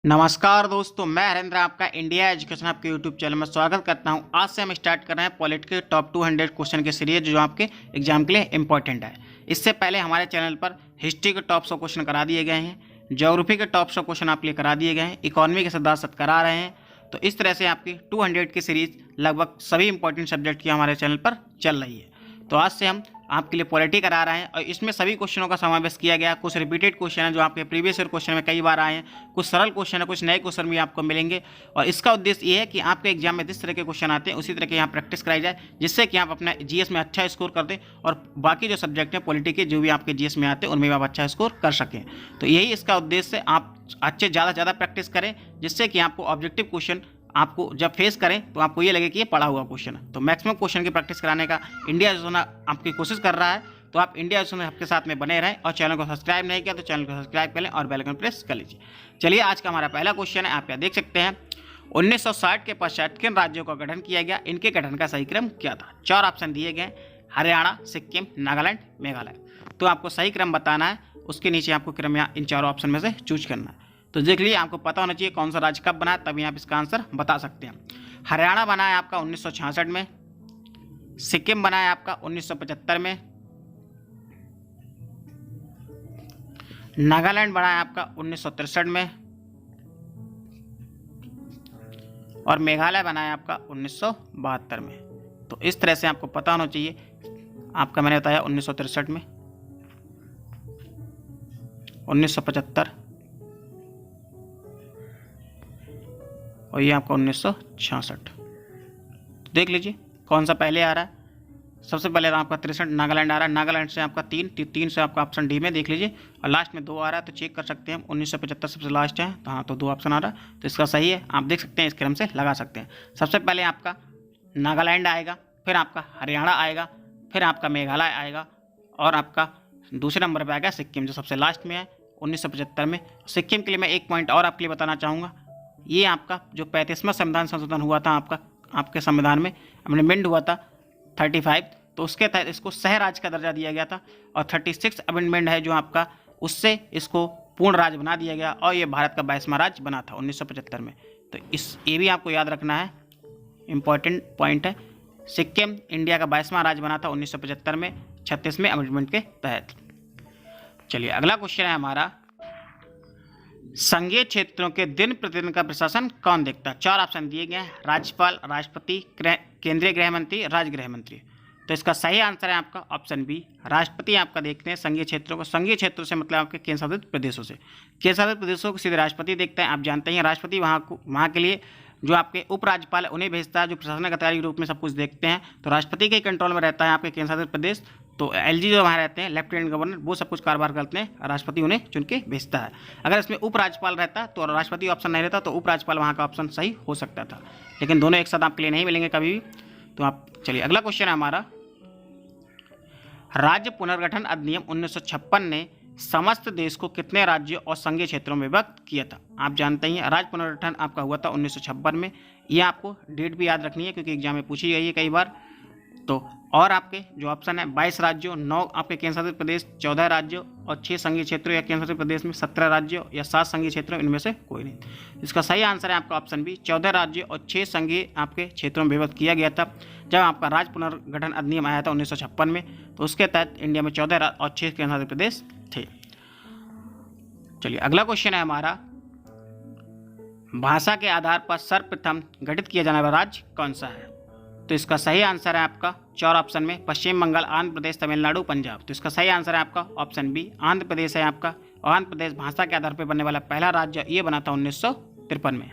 नमस्कार दोस्तों, मैं हरेंद्र आपका इंडिया एजुकेशन आपके यूट्यूब चैनल में स्वागत करता हूं। आज से हम स्टार्ट कर रहे हैं पॉलिटी के टॉप 200 क्वेश्चन की सीरीज जो आपके एग्जाम के लिए इंपॉर्टेंट है। इससे पहले हमारे चैनल पर हिस्ट्री के टॉप 100 क्वेश्चन करा दिए गए हैं, ज्योग्राफी के टॉप 100 क्वेश्चन आपके लिए करा दिए गए हैं, इकोनॉमी के 10 करा रहे हैं। तो इस तरह से आपकी 200 की सीरीज लगभग सभी इंपॉर्टेंट सब्जेक्ट की हमारे चैनल पर चल रही है। तो आज से हम आपके लिए पॉलिटी करा रहे हैं और इसमें सभी क्वेश्चनों का समावेश किया गया। कुछ रिपीटेड क्वेश्चन है जो आपके प्रीवियस ईयर क्वेश्चन में कई बार आए हैं, कुछ सरल क्वेश्चन है, कुछ नए क्वेश्चन भी आपको मिलेंगे। और इसका उद्देश्य ये है कि आपके एग्जाम में जिस तरह के क्वेश्चन आते हैं उसी तरह के यहाँ प्रैक्टिस कराई जाए, जिससे कि आप अपना जीएस में अच्छा स्कोर कर दें और बाकी जो सब्जेक्ट हैं पॉलिटी के जो भी आपके जीएस में आते हैं उनमें भी आप अच्छा स्कोर कर सकें। तो यही इसका उद्देश्य है, आप अच्छे ज़्यादा से ज़्यादा प्रैक्टिस करें, जिससे कि आपको ऑब्जेक्टिव क्वेश्चन आपको जब फेस करें तो आपको ये लगे कि ये पढ़ा हुआ क्वेश्चन है। तो मैक्सिमम क्वेश्चन की प्रैक्टिस कराने का इंडिया एजुकेशन आपकी कोशिश कर रहा है। तो आप इंडिया एजुकेशन आपके साथ में बने रहें और चैनल को सब्सक्राइब नहीं किया तो चैनल को सब्सक्राइब कर लें और बेल आइकन प्रेस कर लीजिए। चलिए, आज का हमारा पहला क्वेश्चन है, आप यहाँ देख सकते हैं। 1960 के पश्चात किन राज्यों का गठन किया गया, इनके गठन का सही क्रम क्या था? 4 ऑप्शन दिए गए, हरियाणा, सिक्किम, नागालैंड, मेघालय। तो आपको सही क्रम बताना है, उसके नीचे आपको क्रम यहाँ इन चारों ऑप्शन में से चूज करना है। तो देख लीजिए, आपको पता होना चाहिए कौन सा राज्य कब बना है, तभी आप इसका आंसर बता सकते हैं। हरियाणा बना है आपका 1966 में, सिक्किम बना है आपका 1975 में, नागालैंड बना है आपका 1963 में और मेघालय बना है आपका 1972 में। तो इस तरह से आपको पता होना चाहिए। आपका मैंने बताया 1963 में, 1975 और ये आपका 1966। देख लीजिए कौन सा पहले आ रहा है। सबसे पहले आपका 63 नागालैंड आ रहा है, नागालैंड से आपका 3 से आपका ऑप्शन डी में देख लीजिए, और लास्ट में 2 आ रहा है। तो चेक कर सकते हैं, 1975 सबसे लास्ट है, तो हाँ, तो 2 ऑप्शन आ रहा है, तो इसका सही है। आप देख सकते हैं, इस क्रम से लगा सकते हैं। सबसे पहले आपका नागालैंड आएगा, फिर आपका हरियाणा आएगा, फिर आपका मेघालय आएगा और आपका दूसरे नंबर पर आएगा सिक्किम, जो सबसे लास्ट में है 1975 में। सिक्किम के लिए मैं एक पॉइंट और आपके लिए बताना चाहूँगा। ये आपका जो 35वां संविधान संशोधन हुआ था आपके संविधान में अमेंडमेंट हुआ था 35, तो उसके तहत इसको सह राज्य का दर्जा दिया गया था। और 36 अमेंडमेंट है जो आपका, उससे इसको पूर्ण राज्य बना दिया गया और ये भारत का 22वां राज्य बना था 1975 में। तो ये भी आपको याद रखना है, इंपॉर्टेंट पॉइंट है। सिक्किम इंडिया का 22वां राज्य बना था 1975 में 36वें अमेंडमेंट के तहत। चलिए, अगला क्वेश्चन है हमारा, संघीय क्षेत्रों के दिन प्रतिदिन का प्रशासन कौन देखता है? 4 ऑप्शन दिए गए हैं, राज्यपाल, राष्ट्रपति, केंद्रीय गृह मंत्री, राज्य गृह मंत्री। तो इसका सही आंसर है आपका ऑप्शन बी, राष्ट्रपति आपका देखते हैं संघीय क्षेत्रों को। संघीय क्षेत्रों से मतलब आपके केंद्र शासित प्रदेशों से। केंद्र शासित प्रदेशों को सीधे राष्ट्रपति देखते हैं। आप जानते हैं राष्ट्रपति वहाँ के लिए जो आपके उपराज्यपाल है उन्हें भेजता है, जो प्रशासनिक अधिकारी के रूप में सब कुछ देखते हैं। तो राष्ट्रपति के कंट्रोल में रहता है आपके केंद्र शासित प्रदेश। तो एलजी जो वहाँ रहते हैं, लेफ्टिनेंट गवर्नर, वो सब कुछ कारोबार करते हैं, राष्ट्रपति उन्हें चुन के भेजता है। अगर इसमें उपराज्यपाल रहता तो राष्ट्रपति ऑप्शन नहीं रहता, तो उपराज्यपाल वहाँ का ऑप्शन सही हो सकता था, लेकिन दोनों एक साथ आपके लिए नहीं मिलेंगे कभी भी। तो आप चलिए, अगला क्वेश्चन है हमारा, राज्य पुनर्गठन अधिनियम 1956 ने समस्त देश को कितने राज्यों और संघीय क्षेत्रों में विभक्त किया था? आप जानते ही हैं, राज्य पुनर्गठन आपका हुआ था 1956 में। ये आपको डेट भी याद रखनी है क्योंकि एग्जाम में पूछी गई है कई बार। तो और आपके जो ऑप्शन है 22 राज्यों, 9 आपके केंद्र शासित प्रदेश, 14 राज्यों और 6 संघीय क्षेत्रों या केंद्र शासित प्रदेश में 17 राज्यों या 7 संघीय क्षेत्रों, इनमें से कोई नहीं। इसका सही आंसर है आपका ऑप्शन बी, 14 राज्यों और 6 संघीय आपके क्षेत्रों में विभक्त किया गया था। जब आपका राज्य पुनर्गठन अधिनियम आया था 1956 में, तो उसके तहत इंडिया में 14 और 6 केंद्र शासित प्रदेश थे। चलिए, अगला क्वेश्चन है हमारा, भाषा के आधार पर सर्वप्रथम गठित किया जाने वाला राज्य कौन सा है? तो इसका सही आंसर है आपका 4 ऑप्शन में, पश्चिम बंगाल, आंध्र प्रदेश, तमिलनाडु, पंजाब। तो इसका सही आंसर है आपका ऑप्शन बी, आंध्र प्रदेश है आपका। आंध्र प्रदेश भाषा के आधार पर बनने वाला पहला राज्य, ये बना था 1953 में।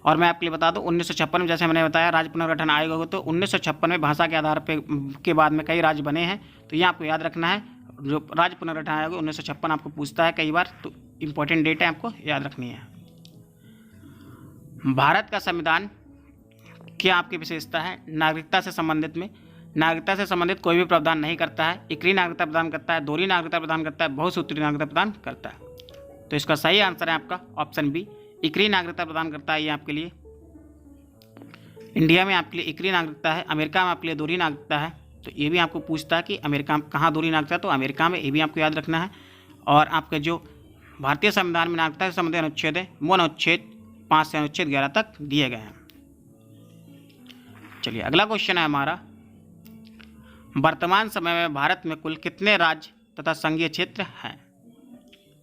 और मैं आपके लिए बता दूं, 1956 में जैसे मैंने बताया राज्य पुनर्गठन आयोग होगा, तो 1956 में भाषा के आधार पर के बाद में कई राज्य बने हैं। तो ये आपको याद रखना है, जो राज्य पुनर्गठन आयोग 1956 आपको पूछता है कई बार, तो इंपॉर्टेंट डेट है, आपको याद रखनी है। भारत का संविधान क्या आपकी विशेषता है? नागरिकता से संबंधित में, नागरिकता से संबंधित कोई भी प्रावधान नहीं करता है। एकरी नागरिकता प्रदान करता है, दोहरी नागरिकता प्रदान करता है, बहुसूत्री नागरिकता प्रदान करता है। तो इसका सही आंसर है आपका ऑप्शन बी, एकरी नागरिकता प्रदान करता है। ये आपके लिए इंडिया में आपके लिए एकरी नागरिकता है, अमेरिका में आपके लिए दोहरी नागरिकता है। तो ये भी आपको पूछता है कि अमेरिका में कहाँ दोहरी नागरिकता है, तो अमेरिका में, ये भी आपको याद रखना है। और आपके जो भारतीय संविधान में नागरिकता से संबंधित अनुच्छेद है वो अनुच्छेद 5 से अनुच्छेद 11 तक दिए गए हैं। चलिए अगला क्वेश्चन है हमारा, वर्तमान समय में भारत में कुल कितने राज्य तथा संघीय क्षेत्र हैं?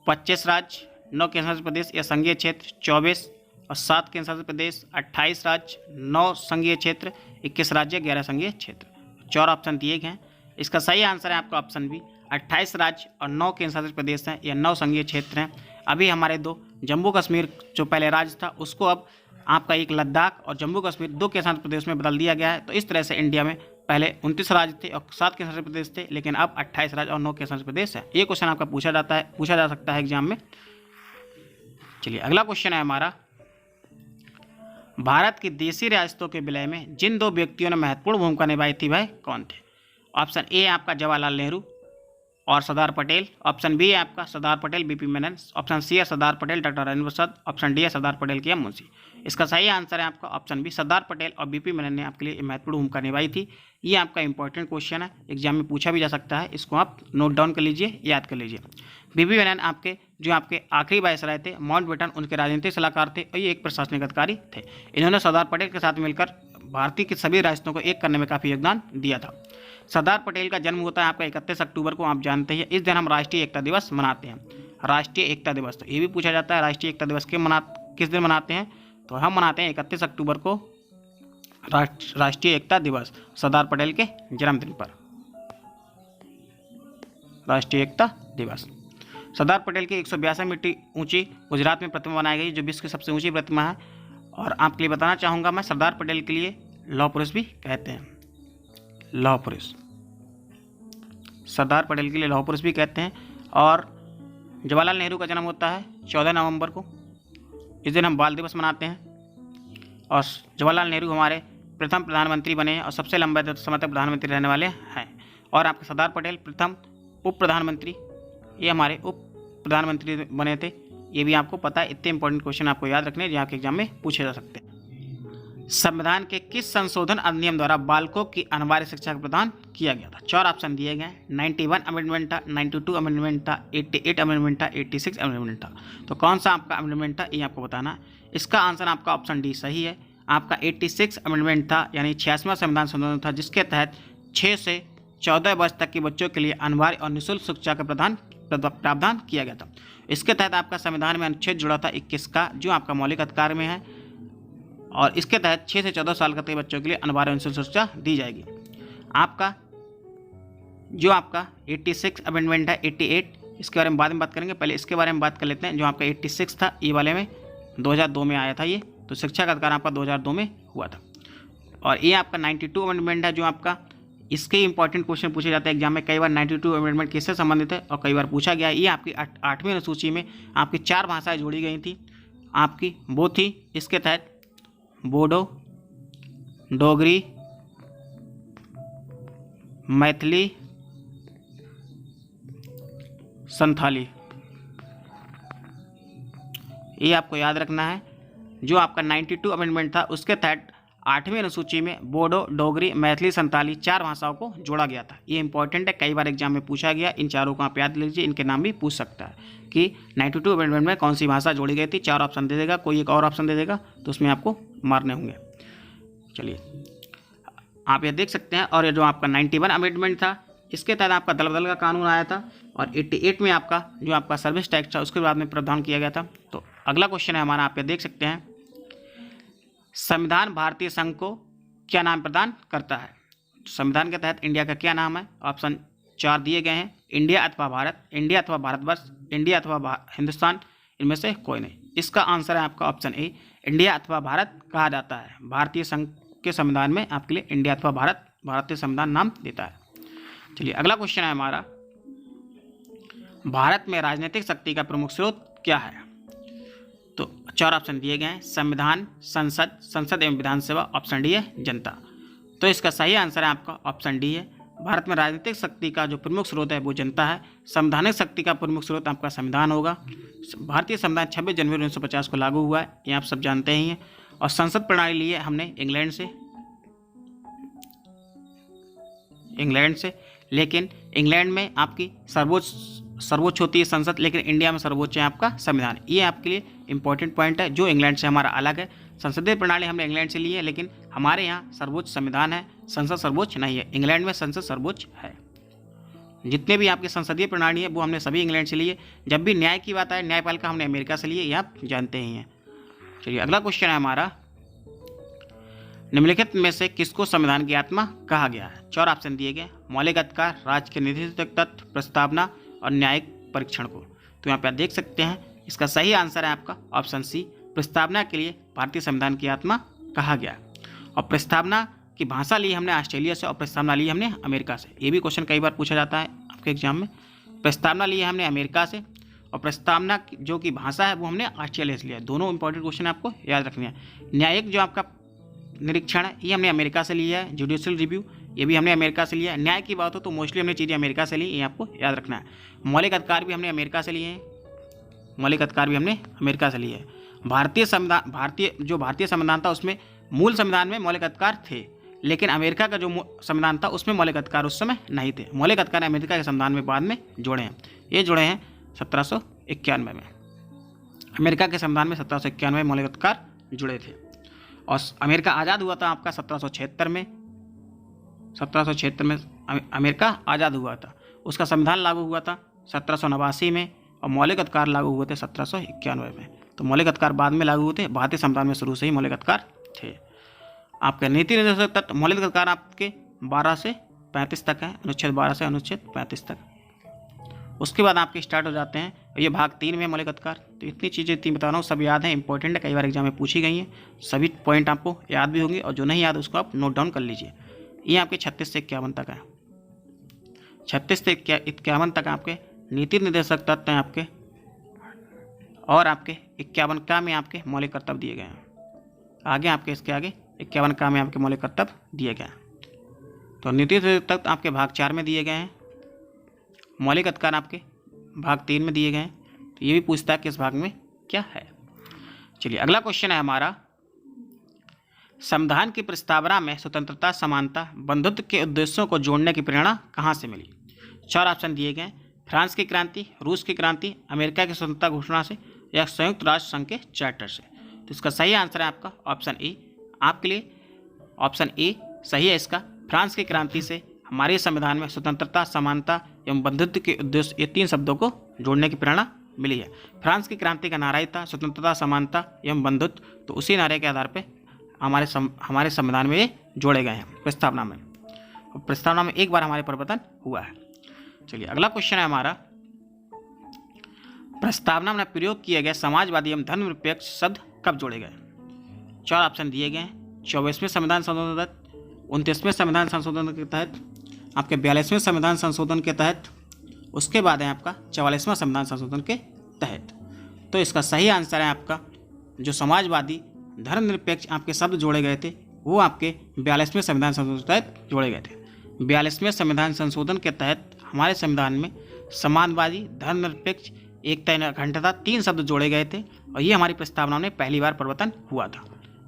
25 राज्य, 9 केंद्रशासित प्रदेश या संघीय क्षेत्र, 24 और 7 केंद्रशासित प्रदेश, 28 राज्य, 9 संघीय क्षेत्र, 21 राज्य, 11 संघीय क्षेत्र। 4 ऑप्शन दिए गए हैं। इसका सही आंसर है आपका ऑप्शन बी, 28 राज्य और 9 केंद्रशासित प्रदेश हैं या 9 संघीय क्षेत्र हैं। अभी हमारे 2 जम्मू कश्मीर जो पहले राज्य था उसको अब आपका एक लद्दाख और जम्मू कश्मीर 2 केंद्रशासित प्रदेश में बदल दिया गया है। तो इस तरह से इंडिया में पहले 29 राज्य थे और 7 केंद्रशासित प्रदेश थे, लेकिन अब 28 राज्य और 9 केंद्रशासित प्रदेश है। ये क्वेश्चन आपका पूछा जा सकता है एग्जाम में। चलिए अगला क्वेश्चन है हमारा, भारत की देशी रियासतों के विलय में जिन 2 व्यक्तियों ने महत्वपूर्ण भूमिका निभाई थी वह कौन थे? ऑप्शन ए आपका जवाहरलाल नेहरू और सरदार पटेल, ऑप्शन बी है आपका Sardar Patel V P Menon, option C है Sardar Patel doctor Rajendra Prasad, option D है सरदार पटेल के एम मुंशी। इसका सही आंसर है आपका ऑप्शन बी, सरदार पटेल और बीपी मेनन ने आपके लिए महत्वपूर्ण भूमिका निभाई थी। ये आपका इंपॉर्टेंट क्वेश्चन है, एग्जाम में पूछा भी जा सकता है, इसको आप नोट डाउन कर लीजिए, याद कर लीजिए। बीपी मेनन आपके आखिरी वायसराय थे, माउंटबेटन उनके राजनीतिक सलाहकार थे और ये एक प्रशासनिक अधिकारी थे। इन्होंने सरदार पटेल के साथ मिलकर भारतीय के सभी रियासतों को एक करने में काफ़ी योगदान दिया था। सरदार पटेल का जन्म होता है आपका 31 अक्टूबर को, आप जानते हैं। इस दिन हम राष्ट्रीय एकता दिवस मनाते हैं, राष्ट्रीय एकता दिवस। तो ये भी पूछा जाता है राष्ट्रीय एकता दिवस किस दिन मनाते हैं? तो हम मनाते हैं 31 अक्टूबर को राष्ट्रीय एकता दिवस, सरदार पटेल के जन्मदिन पर राष्ट्रीय एकता दिवस। सरदार पटेल की 182 मीटर ऊंची गुजरात में प्रतिमा बनाई गई, जो विश्व की सबसे ऊंची प्रतिमा है। और आपके लिए बताना चाहूँगा मैं, सरदार पटेल के लिए लौह पुरुष भी कहते हैं, लौह पुरुष, सरदार पटेल के लिए लौह पुरुष भी कहते हैं। और जवाहरलाल नेहरू का जन्म होता है 14 नवंबर को, इस दिन हम बाल दिवस मनाते हैं। और जवाहरलाल नेहरू हमारे प्रथम प्रधानमंत्री बने हैं और सबसे लंबे समय तक प्रधानमंत्री रहने वाले हैं। और आपके सरदार पटेल प्रथम उप प्रधानमंत्री, ये हमारे उप प्रधानमंत्री बने थे। ये भी आपको पता है, इतने इंपॉर्टेंट क्वेश्चन आपको याद रखने जो आपके एग्जाम में पूछे जा सकते हैं। संविधान के किस संशोधन अधिनियम द्वारा बालकों की अनिवार्य शिक्षा का प्रदान किया गया था? 4 ऑप्शन दिए गए हैं। 91 अमेंडमेंट था, 92 अमेंडमेंट था, 88 अमेंडमेंट था, 86 अमेंडमेंट था। तो कौन सा आपका अमेंडमेंट था ये आपको बताना है। इसका आंसर आपका ऑप्शन डी सही है। आपका 86 अमेंडमेंट था, यानी 86वां संविधान संशोधन था, जिसके तहत 6 से 14 वर्ष तक के बच्चों के लिए अनिवार्य और निःशुल्क शिक्षा का प्रावधान किया गया था। इसके तहत आपका संविधान में अनुच्छेद जुड़ा था 21 का, जो आपका मौलिक अधिकार में है। और इसके तहत 6 से 14 साल के बच्चों के लिए अनिवार्य और निःशुल्क शिक्षा दी जाएगी। आपका 86 अमेंडमेंट है, 88, इसके बारे में बाद में बात करेंगे, पहले इसके बारे में बात कर लेते हैं। जो आपका 86 था, ये वाले में 2002 में आया था ये, तो शिक्षा का अधिकार आपका 2002 में हुआ था। और ये आपका 92 अमेंडमेंट है, जो आपका इसके इंपॉर्टेंट क्वेश्चन पूछे जाते हैं एग्जाम में कई बार। 92 अमेंडमेंट किससे संबंधित है और कई बार पूछा गया है। ये आपकी 8वीं अनुसूची में आपकी 4 भाषाएं जोड़ी गई थी आपकी, वो थी इसके तहत बोडो, डोगरी, मैथिली, संथाली। ये आपको याद रखना है। जो आपका 92 अमेंडमेंट था उसके तहत 8वीं अनुसूची में बोडो, डोगरी, मैथिली, संताली 4 भाषाओं को जोड़ा गया था। ये इंपॉर्टेंट है, कई बार एग्जाम में पूछा गया। इन चारों को आप याद लीजिए, इनके नाम भी पूछ सकता है कि 92 अमेंडमेंट में कौन सी भाषा जोड़ी गई थी। 4 ऑप्शन दे देगा, कोई एक और ऑप्शन दे देगा तो उसमें आपको मारने होंगे। चलिए आप ये देख सकते हैं। और ये जो आपका 91 अमेंडमेंट था, इसके तहत आपका दल बदल का कानून आया था। और 88 में आपका जो आपका सर्विस टैक्स था उसके बाद में प्रावधान किया गया था। तो अगला क्वेश्चन है हमारा, आप ये देख सकते हैं, संविधान भारतीय संघ को क्या नाम प्रदान करता है? संविधान के तहत इंडिया का क्या नाम है? ऑप्शन 4 दिए गए हैं। इंडिया अथवा भारत, इंडिया अथवा भारतवर्ष, इंडिया अथवा हिंदुस्तान, इनमें से कोई नहीं। इसका आंसर है आपका ऑप्शन ए, इंडिया अथवा भारत कहा जाता है। भारतीय संघ के संविधान में आपके लिए इंडिया अथवा भारत, भारतीय संविधान नाम देता है। चलिए अगला क्वेश्चन है हमारा, भारत में राजनीतिक शक्ति का प्रमुख स्रोत क्या है? तो 4 ऑप्शन दिए गए हैं। संविधान, संसद, संसद एवं विधानसभा, ऑप्शन डी है जनता। तो इसका सही आंसर है आपका ऑप्शन डी है। भारत में राजनीतिक शक्ति का जो प्रमुख स्रोत है वो जनता है। संवैधानिक शक्ति का प्रमुख स्रोत आपका संविधान होगा। भारतीय संविधान 26 जनवरी 1950 को लागू हुआ है, ये आप सब जानते ही हैं। और संसद प्रणाली ली है हमने इंग्लैंड से, लेकिन इंग्लैंड में आपकी सर्वोच्च होती है संसद, लेकिन इंडिया में सर्वोच्च है आपका संविधान। ये आपके लिए इंपॉर्टेंट पॉइंट है, जो इंग्लैंड से हमारा अलग है। संसदीय प्रणाली हमने इंग्लैंड से ली है, लेकिन हमारे यहाँ सर्वोच्च संविधान है, संसद सर्वोच्च नहीं है। इंग्लैंड में संसद सर्वोच्च है। जितने भी आपकी संसदीय प्रणाली है वो हमने सभी इंग्लैंड से लिए। जब भी न्याय की बात आए, न्यायपालिका हमने अमेरिका से लिए, ये आप जानते ही हैं। चलिए अगला क्वेश्चन है हमारा, निम्नलिखित में से किसको संविधान की आत्मा कहा गया है? 4 ऑप्शन दिए गए, मौलिक अधिकार, राज्य के निधि तत्व, प्रस्तावना और न्यायिक परीक्षण को। तो यहाँ पे आप देख सकते हैं इसका सही आंसर है आपका ऑप्शन सी, प्रस्तावना के लिए भारतीय संविधान की आत्मा कहा गया। और प्रस्तावना की भाषा ली हमने ऑस्ट्रेलिया से और प्रस्तावना ली हमने अमेरिका से। ये भी क्वेश्चन कई बार पूछा जाता है आपके एग्जाम में। प्रस्तावना ली है हमने अमेरिका से और प्रस्तावना जो की भाषा है वो हमने ऑस्ट्रेलिया से लिया है। दोनों इंपॉर्टेंट क्वेश्चन आपको याद रखने हैं। न्यायिक जो आपका निरीक्षण है ये हमने अमेरिका से लिया है। जुडिशियल रिव्यू ये भी हमने अमेरिका से लिया है। न्याय की बात हो तो मोस्टली हमने चीज़ें अमेरिका से ली, ये आपको याद रखना है। मौलिक अधिकार भी हमने अमेरिका से लिए हैं, मौलिक अधिकार भी हमने अमेरिका से लिए हैं। भारतीय संविधान था उसमें मूल संविधान में मौलिक अधिकार थे, लेकिन अमेरिका का जो संविधान था उसमें मौलिक अधिकार उस समय नहीं थे। मौलिक अधिकार अमेरिका के संविधान में बाद में जोड़े हैं। ये जुड़े हैं 1791 में। अमेरिका के संविधान में 1791 में मौलिक अधिकार जुड़े थे। और अमेरिका आज़ाद हुआ था आपका 1776 में। 1776 में अमेरिका आज़ाद हुआ था। उसका संविधान लागू हुआ था 1789 में और मौलिक अधिकार लागू हुए थे 1791 में। तो मौलिक अधिकार बाद में लागू हुए थे, भारतीय संविधान में शुरू से ही मौलिक अधिकार थे। आपके नीति निर्देशक तत्व मौलिक अधिकार आपके 12 से 35 तक है, अनुच्छेद 12 से अनुच्छेद 35 तक। उसके बाद आपके स्टार्ट हो जाते हैं, ये भाग 3 में मौलिक अधिकार। तो इतनी चीज़ें इतनी बता रहा हूँ, सब याद है, इंपॉर्टेंट है, कई बार एग्जाम में पूछी गई हैं। सभी पॉइंट आपको याद भी होंगे और जो नहीं याद उसको आप नोट डाउन कर लीजिए। ये आपके 36 से 51 तक है। 36 से 51 तक आपके नीति निर्देशक तत्व हैं आपके, और आपके 51 का में आपके मौलिक कर्तव्य दिए गए हैं। आगे आपके इसके आगे 51 का में आपके मौलिक कर्तव्य दिए गए हैं। तो नीति निर्देशक तत्व आपके भाग 4 में दिए गए हैं, मौलिक अधिकार आपके भाग 3 में दिए गए हैं। तो ये भी पूछता है कि इस भाग में क्या है। चलिए अगला क्वेश्चन है हमारा, संविधान की प्रस्तावना में स्वतंत्रता, समानता, बंधुत्व के उद्देश्यों को जोड़ने की प्रेरणा कहाँ से मिली? 4 ऑप्शन दिए गए, फ्रांस की क्रांति, रूस की क्रांति, अमेरिका की स्वतंत्रता घोषणा से या संयुक्त राष्ट्र संघ के चार्टर से। तो इसका सही आंसर है आपका ऑप्शन ए। आपके लिए ऑप्शन ए सही है इसका। फ्रांस की क्रांति से हमारे संविधान में स्वतंत्रता, समानता एवं बंधुत्व के उद्देश्य, ये 3 शब्दों को जोड़ने की प्रेरणा मिली है। फ्रांस की क्रांति का नारा ही था स्वतंत्रता, समानता एवं बंधुत्व। तो उसी नारे के आधार पर हमारे संविधान में ये जोड़े गए हैं प्रस्तावना में। और प्रस्तावना में एक बार हमारे परिवर्तन हुआ है। चलिए अगला क्वेश्चन है हमारा, प्रस्तावना में प्रयोग किए गए समाजवादी एवं धर्मनिरपेक्ष शब्द कब जोड़े गए? 4 ऑप्शन दिए गए हैं, 24वें संविधान संशोधन के तहत, 29वें संविधान संशोधन के तहत, आपके 42वें संविधान संशोधन के तहत, उसके बाद है आपका 44वां संविधान संशोधन के तहत। तो इसका सही आंसर है आपका जो समाजवादी धर्मनिरपेक्ष आपके शब्द जोड़े गए थे वो आपके 42वें संविधान संशोधन के तहत जोड़े गए थे। 42वें संविधान संशोधन के तहत हमारे संविधान में समाजवादी, धर्मनिरपेक्ष, एकता एवं अखंडता 3 शब्द जोड़े गए थे और ये हमारी प्रस्तावना में पहली बार परिवर्तन हुआ था।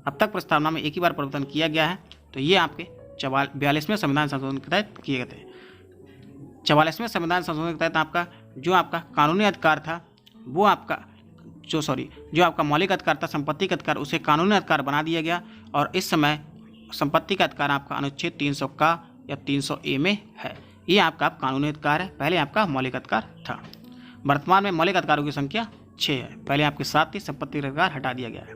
अब तक प्रस्तावना में एक ही बार परिवर्तन किया गया है। तो ये आपके 42वें संविधान संशोधन के तहत किए गए थे। 44वें संविधान संशोधन के तहत आपका जो आपका कानूनी अधिकार था वो आपका जो आपका मौलिक अधिकार था संपत्ति का अधिकार, उसे कानूनी अधिकार बना दिया गया। और इस समय संपत्ति का अधिकार आपका अनुच्छेद 300 का या 300A में है। ये आपका कानूनी अधिकार है, पहले आपका मौलिक अधिकार था। वर्तमान में मौलिक अधिकारों की संख्या 6 है, पहले आपके 7 थी, संपत्ति का अधिकार हटा दिया गया है।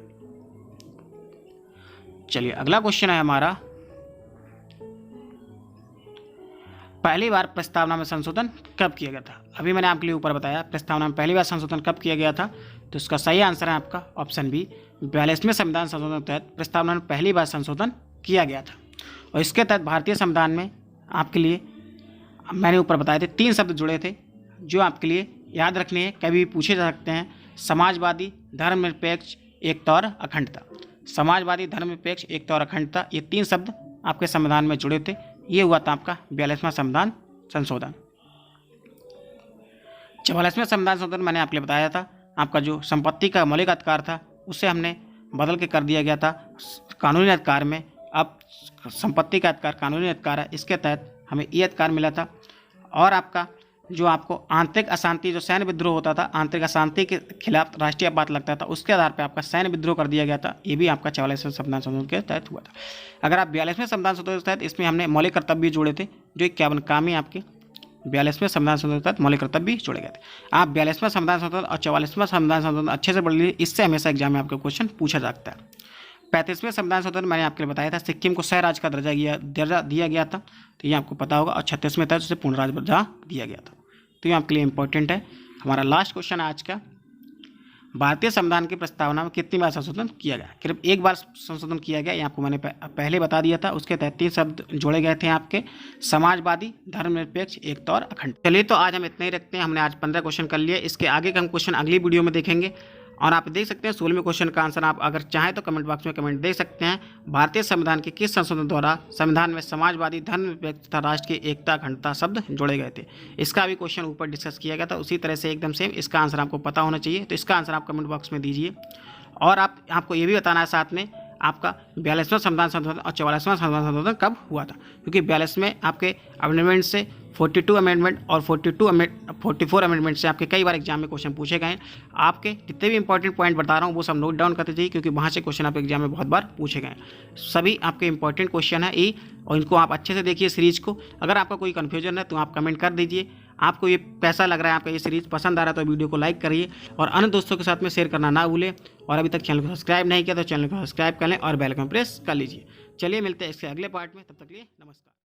चलिए अगला क्वेश्चन है हमारा, पहली बार प्रस्तावना में संशोधन कब किया गया था? अभी मैंने आपके लिए ऊपर बताया प्रस्तावना में पहली बार संशोधन कब किया गया था। तो इसका सही आंसर है आपका ऑप्शन बी, 42वें संविधान संशोधन के तहत प्रस्तावना में पहली बार संशोधन किया गया था। और इसके तहत भारतीय संविधान में आपके लिए मैंने ऊपर बताए थे 3 शब्द जुड़े थे जो आपके लिए याद रखने हैं, कभी भी पूछे जा सकते हैं। समाजवादी, धर्मनिरपेक्ष, एकता और अखंडता। समाजवादी, धर्मनिरपेक्ष, एकता और अखंडता, ये 3 शब्द आपके संविधान में जुड़े थे। ये हुआ था आपका 42वां संविधान संशोधन। 44वें संविधान संशोधन मैंने आपके लिए बताया था, आपका जो संपत्ति का मौलिक अधिकार था उसे हमने बदल के कर दिया गया था कानूनी अधिकार में। अब संपत्ति का अधिकार कानूनी अधिकार है, इसके तहत हमें ये अधिकार मिला था। और आपका जो आपको आंतरिक अशांति, जो सैन्य विद्रोह होता था, आंतरिक अशांति के खिलाफ राष्ट्रीय आपात लगता था, उसके आधार पर आपका सैन्य विद्रोह कर दिया गया था। ये भी आपका 44वें संविधान संशोधन के तहत हुआ था। अगर आप 42वें संविधान संशोधन के तहत, इसमें हमने मौलिक कर्तव्य जोड़े थे, जो 51 काम ही आपके 42वें संविधान संशोधन के तहत मौलिक कर्तव्य जोड़े गए थे। आप 42वें संविधान संशोधन और 44वें संविधान संशोधन अच्छे से पढ़ लीजिए, इससे हमेशा एग्जाम में आपका क्वेश्चन पूछा जाता है। 35वें संविधान संशोधन मैंने आपके लिए बताया था, सिक्किम को सह राज्य का दर्जा दिया गया था, तो ये आपको पता होगा। और 36वें तहत उसे पूर्ण राज्य दर्जा दिया गया था, तो ये आपके लिए इंपॉर्टेंट है। हमारा लास्ट क्वेश्चन आज का, भारतीय संविधान की प्रस्तावना में कितनी बार संशोधन किया गया? सिर्फ एक बार संशोधन किया गया, ये आपको मैंने पहले बता दिया था। उसके तहत 3 शब्द जोड़े गए थे आपके, समाजवादी, धर्मनिरपेक्ष, एकता और अखंड। चलिए, तो आज हम इतना ही रखते हैं। हमने आज 15 क्वेश्चन कर लिए। इसके आगे का हम क्वेश्चन अगली वीडियो में देखेंगे। और आप देख सकते हैं 16वें क्वेश्चन का आंसर आप अगर चाहें तो कमेंट बॉक्स में कमेंट दे सकते हैं। भारतीय संविधान के किस संशोधन द्वारा संविधान में समाजवादी, धर्मनिरपेक्ष तथा राष्ट्र की एकता, अखंडता शब्द जोड़े गए थे? इसका भी क्वेश्चन ऊपर डिस्कस किया गया था, उसी तरह से एकदम सेम इसका आंसर आपको पता होना चाहिए। तो इसका आंसर आप कमेंट बॉक्स में दीजिए। और आपको ये भी बताना है साथ में, आपका 42वां संविधान संशोधन और 44वां संविधान संशोधन कब हुआ था? क्योंकि 42 में आपके अमेंडमेंट से 42 अमेंडमेंट और 44 अमेंडमेंट से आपके कई बार एग्जाम में क्वेश्चन पूछे गए हैं। आपके जितने भी इंपॉर्टेंट पॉइंट बता रहा हूँ वो सब नोट डाउन करते जाइए, क्योंकि वहाँ से क्वेश्चन आपके एग्जाम में बहुत बार पूछे गए हैं। सभी आपके इंपॉर्टेंट क्वेश्चन है ये, और इनको आप अच्छे से देखिए सीरीज़ को। अगर आपका कोई कन्फ्यूजन है तो आप कमेंट कर दीजिए। आपको ये कैसा लग रहा है, आपका ये सीरीज़ पसंद आ रहा है तो वीडियो को लाइक करिए और अन्य दोस्तों के साथ में शेयर करना ना भूलें। और अभी तक चैनल को सब्सक्राइब नहीं किया तो चैनल को सब्सक्राइब कर लें और बेल आइकन प्रेस कर लीजिए। चलिए, मिलते हैं इसके अगले पार्ट में, तब तक के लिए नमस्कार।